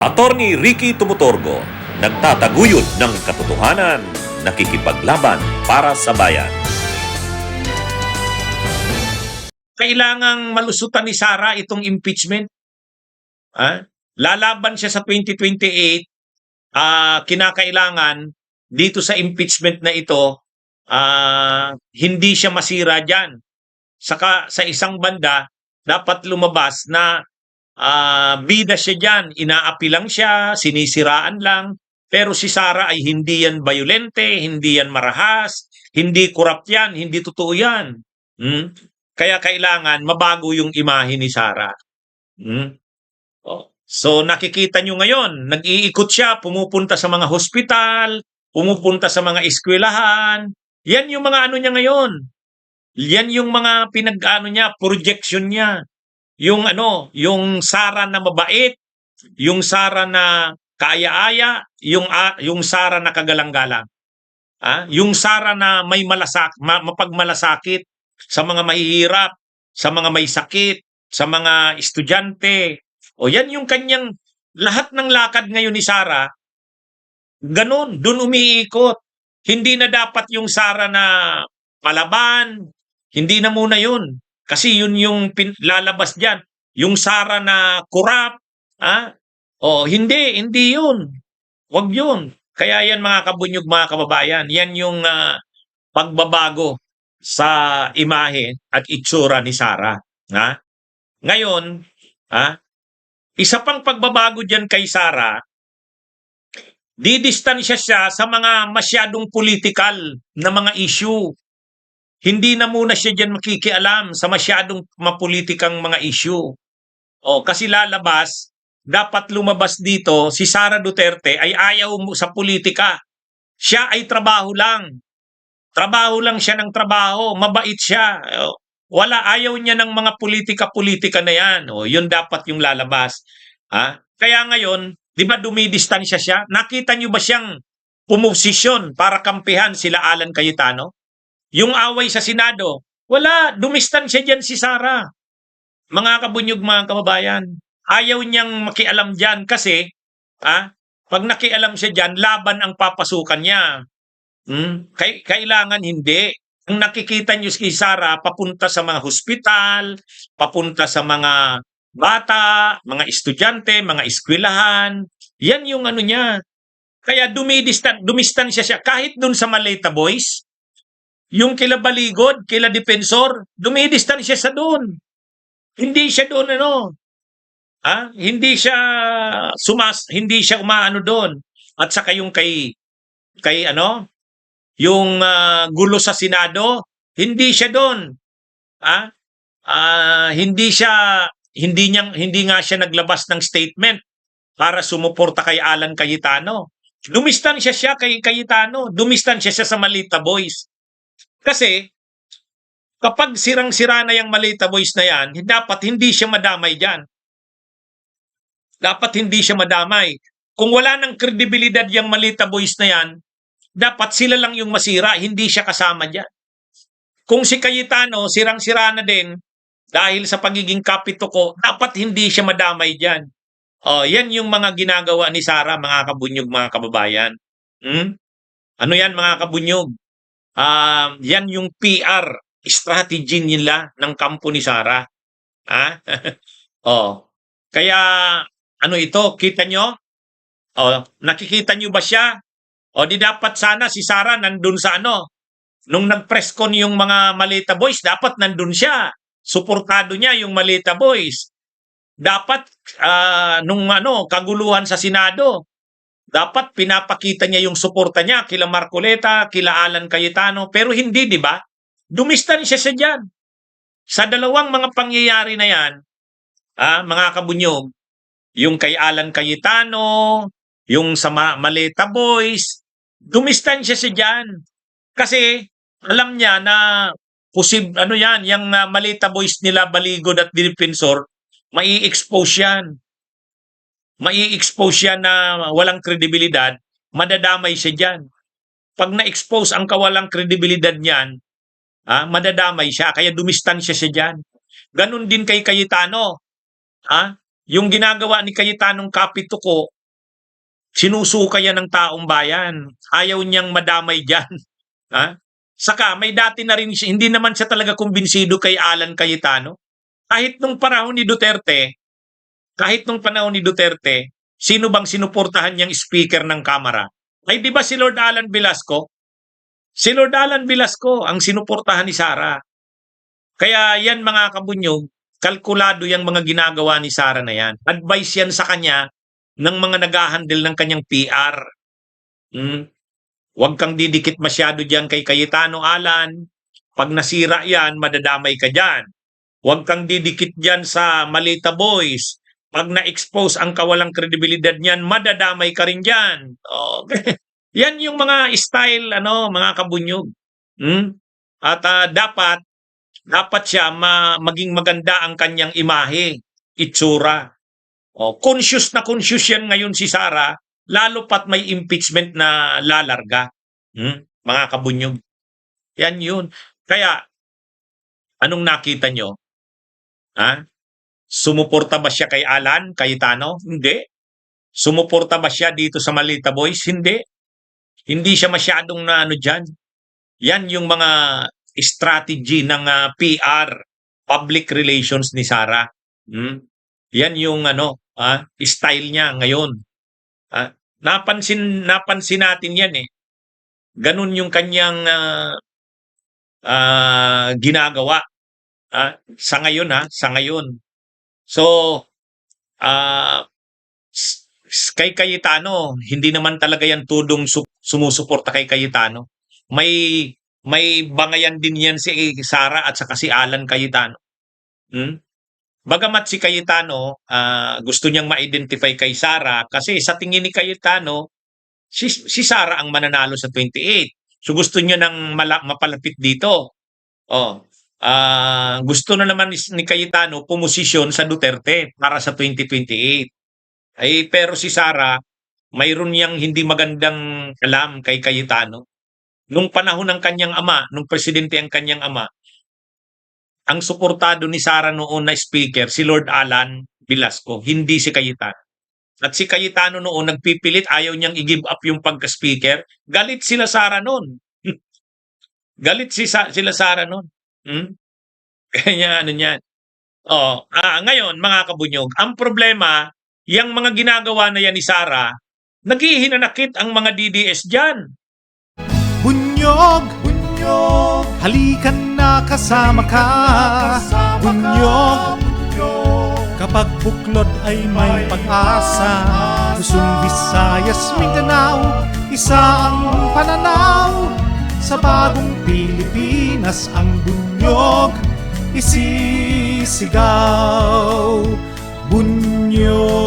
Attorney Ricky Tumutorgo, nagtataguyod ng katotohanan, nakikipaglaban para sa bayan. Kailangang malusutan ni Sara itong impeachment. Lalaban siya sa 2028, kinakailangan dito sa impeachment na ito, hindi siya masira dyan. Saka sa isang banda, dapat lumabas na bida siya dyan, inaapi lang siya, sinisiraan lang. Pero si Sara ay hindi yan bayolente, hindi yan marahas, hindi corrupt yan, hindi totoo yan. Kaya kailangan mabago yung imahe ni Sara. So nakikita nyo ngayon, nag-iikot siya, pumupunta sa mga hospital, pumupunta sa mga eskwelahan. Yan yung mga ano niya ngayon. Yan yung mga pinag-ano niya, projection niya. Yung yung Sara na mabait, yung Sara na kaaya-aya, yung Sara na kagalang-galang. Yung Sara na may mapagmalasakit sa mga mahihirap, sa mga may sakit, sa mga estudyante. O yan yung kanyang lahat ng lakad ngayon ni Sara, ganun, dun umiikot. Hindi na dapat yung Sara na palaban, hindi na muna yun. Kasi yun yung lalabas dyan. Yung Sara na corrupt, hindi yun. Wag yun. Kaya yan mga kabunyog, mga kababayan, yan yung pagbabago sa imahe at itsura ni Sara. Ngayon, isa pang pagbabago dyan kay Sara, didistansya siya sa mga masyadong political na mga issue. Hindi na muna siya dyan makikialam sa masyadong mapolitikang mga issue. Kasi lalabas, dapat lumabas dito, si Sara Duterte ay ayaw sa politika. Siya ay trabaho lang. Trabaho lang siya ng trabaho. Mabait siya. Ayaw niya ng mga politika-politika na yan. Yun dapat yung lalabas. Kaya ngayon, di ba dumidistansya siya? Nakita niyo ba siyang pumosisyon para kampihan sila Alan Cayetano? Yung away sa Senado, wala, dumistansya dyan si Sara. Mga kabunyog, mga kababayan, ayaw niyang makialam dyan kasi, pag nakialam siya dyan, laban ang papasukan niya. Kailangan hindi. Ang nakikita niyo si Sara, papunta sa mga hospital, papunta sa mga bata, mga estudyante, mga eskwelahan. Yan yung ano niya. Kaya dumistansya siya. Kahit dun sa Maleta Boys, yung kila Baligod, kila Defensor, dumidistansya sa doon. Hindi siya doon hindi siya umaano doon. At saka yung kay yung gulo sa Senado, hindi siya doon. Hindi nga siya naglabas ng statement para sumuporta kay Alan Cayetano. Dumistansya siya kay Cayetano, dumistansya siya sa Malita Boys. Kasi, kapag sirang-sira na yung Malita Boys na yan, dapat hindi siya madamay dyan. Dapat hindi siya madamay. Kung wala ng kredibilidad yung Malita Boys na yan, dapat sila lang yung masira, hindi siya kasama dyan. Kung si Cayetano, sirang-sira na din, dahil sa pagiging kapitoko, dapat hindi siya madamay dyan. Yan yung mga ginagawa ni Sara, mga kabunyog, mga kababayan. Ano yan, mga kabunyog? Yan yung PR strategy nila ng kampo ni Sara. Kaya ano ito, kita nyo? Nakikita nyo ba siya? Di dapat sana si Sara nandun sa nung nag-press con yung mga Maleta Boys, dapat nandun siya. Suportado niya yung Maleta Boys. Dapat nung kaguluhan sa Senado, dapat pinapakita niya yung suporta niya kila Marcoleta, kila Alan Cayetano, pero hindi, di ba? Dumistansya siya dyan. Sa dalawang mga pangyayari na yan, mga kabunyog, yung kay Alan Cayetano, yung sa Maleta Boys, dumistansya siya dyan. Kasi alam niya na yung Maleta Boys nila, Baligod at Defensor, mai-expose yan. Mai-expose yan na walang kredibilidad, madadamay siya dyan. Pag na-expose ang kawalang kredibilidad niyan, madadamay siya, kaya dumistansya siya dyan. Ganon din kay Cayetano. Yung ginagawa ni Cayetanong Kapituko, sinusuka yan ng taong bayan. Ayaw niyang madamay dyan. Ha? Saka may dati na rin siya, hindi naman siya talaga kumbinsido kay Alan Cayetano. Kahit nung panahon ni Duterte, sino bang sinuportahan niyang speaker ng Kamara? Ay di ba si Lord Alan Velasco? Si Lord Alan Velasco ang sinuportahan ni Sara. Kaya yan mga kabunyog, kalkulado yung mga ginagawa ni Sara na yan. Advice yan sa kanya ng mga nag-handle ng kanyang PR. Huwag kang didikit masyado dyan kay Cayetano, Alan. Pag nasira yan, madadamay ka dyan. Huwag kang didikit dyan sa Malita Boys. Pag na-expose ang kawalang kredibilidad niyan, madadamay ka rin dyan. Okay. Yan yung mga style, mga kabunyog. At dapat siya maging maganda ang kanyang imahe, itsura. Conscious na conscious yan ngayon si Sara, lalo pat may impeachment na lalarga. Mga kabunyog. Yan yun. Kaya, anong nakita nyo? Sumuporta ba siya kay Alan Cayetano? Hindi. Sumuporta ba siya dito sa Malita Boys? Hindi. Hindi siya masyadong dyan. Yan yung mga strategy ng PR, public relations ni Sara. Yan yung style niya ngayon. Napansin natin yan eh. Ganun yung kanyang ginagawa. Sa ngayon. So, kay Cayetano, hindi naman talaga yan tudong sumusuporta kay Cayetano. May bangayan din yan si Sara at saka si Alan Cayetano. Bagamat si Cayetano, gusto niyang ma-identify kay Sara kasi sa tingin ni Cayetano, si Sara ang mananalo sa 28. So gusto niya nang mapalapit dito. Gusto na naman ni Cayetano pumosisyon sa Duterte para sa 2028. Pero si Sara, mayroon niyang hindi magandang alam kay Cayetano. Nung panahon ng kanyang ama, nung presidente ang kanyang ama, ang suportado ni Sara noon na speaker, si Lord Alan Velasco, hindi si Cayetano. At si Cayetano noon nagpipilit, ayaw niyang i-give up yung pagka-speaker. Galit sila Sara noon. Galit sila Sara noon. Kaya niyan. Ngayon, mga kabunyog, ang problema, yung mga ginagawa na yan ni Sara, naghihinanakit ang mga DDS dyan. Bunyog, halikan na kasama ka. Bunyog, kapag buklod ay may pag-asa. Luzon, Visayas, Mindanao, isa ang pananaw. Sa bagong Pilipinas ang bunyog isisigaw. Bunyog.